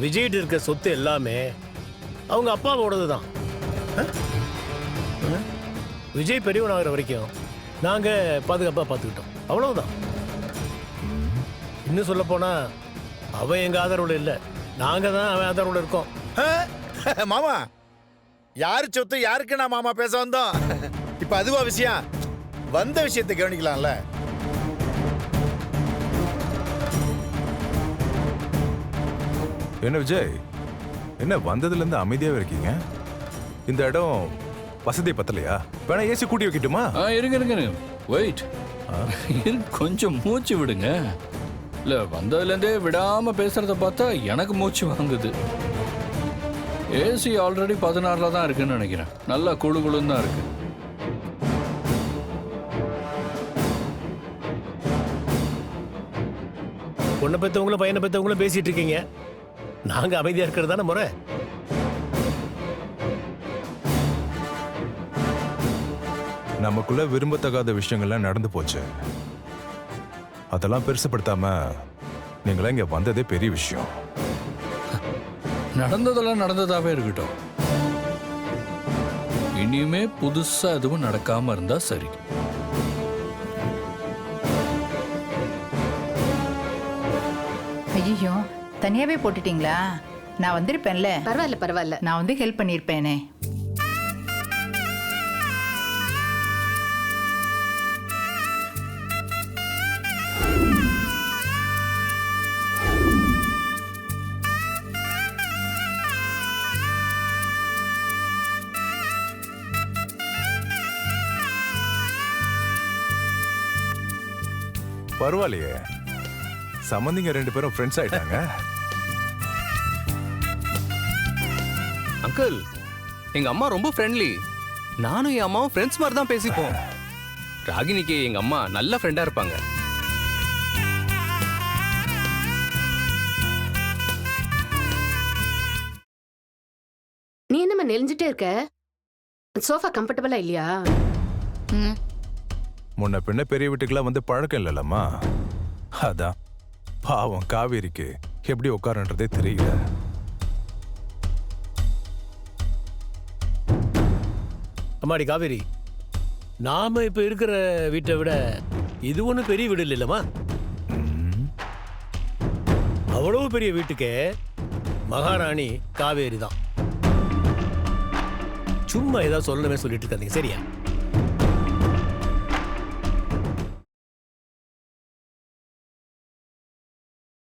விஜய்கிட்ட இருக்க சொத்து எல்லாமே அவங்க அப்பாவோடது தான். விஜய் பெரியவனாகிற வரைக்கும் நாங்க பாதுகாப்பா பார்த்துக்கிட்டோம், அவ்வளவுதான். இன்னும் சொல்ல போனா அவன் எங்க ஆதரவுல இல்ல, நாங்க தான் அவன் ஆதரவுல இருக்கோம். மாமா, யாரு சொத்து யாருக்கு நான் மாமா பேச வந்தோம்? இப்ப அதுவா விஷயம்? வந்த விஷயத்தை கவனிக்கலாம்ல. என்ன விஜய், என்ன வந்ததுல இருந்து அமைதியாவே இருக்கீங்க? இந்த இடம் வசதி பத்தலையா? வேணா ஏசி கூட்டி வைக்கட்டுமா? இருங்க வெயிட், கொஞ்சம் மூச்சு விடுங்க. இல்ல வந்ததுல இருந்தே விடாம பேசுறத பார்த்தா எனக்கு மூச்சு வாங்குது. ஏசி ஆல்ரெடி 16ல தான் இருக்குன்னு நினைக்கிறேன். நல்லா குழு குழுன்னு தான் இருக்கு. பொண்ணை பெற்றவங்களும் பையனை பெற்றவங்களும் பேசிட்டு இருக்கீங்க, நாங்க அமைதியா இருக்கிறது தானே முறை. நமக்குள்ள விரும்பத்தகாத விஷயங்கள்லாம் நடந்து போச்சு. அதெல்லாம் பெருசுப்படுத்தாம நீங்களா இங்க வந்ததே பெரிய விஷயம். நடந்ததெல்லாம் நடந்ததாவே இருக்கட்டும். இனிமே புதுசா எதுவும் நடக்காம இருந்தா சரி. ஐயோ, தனியாவே போட்டுட்டீங்களா? நான் வந்திருப்பேன்ல. பரவாயில்ல பரவாயில்ல, நான் வந்து ஹெல்ப் பண்ணியிருப்பேனே. பரவாயில்லையே, சம்பந்திங்க 2 பேரும் ஃப்ரெண்ட்ஸ் ஆயிட்டாங்க. அங்கிள், எங்க அம்மா ரொம்ப ஃப்ரெண்ட்லி. நானும் என் அம்மாவும் ஃப்ரெண்ட்ஸ் மாதிரி தான் பேசிப்போம். ராகினிக்கு எங்க அம்மா நல்ல ஃப்ரெண்டா இருப்பாங்க. நீ என்னம்மா நெளிஞ்சிட்டே இருக்க? சோஃபா கம்ஃபர்டபுளா இல்லையா? முன்ன பின்ன பெரிய வீட்டுக்கெல்லாம் வந்து பழக்கம் இல்லைல்லம்மா, அதான். பாவம் காவேரிக்கு எப்படி உட்காருன்றதே தெரியல. அம்மாடி காவேரி, நாம இப்ப இருக்கிற வீட்டை விட இது ஒன்றும் பெரிய வீடு இல்லைல்லம்மா. அவ்வளவு பெரிய வீட்டுக்கே மகாராணி காவேரி தான். சும்மா ஏதாவது சொல்லணுமே சொல்லிட்டு இருக்காதீங்க, சரியா?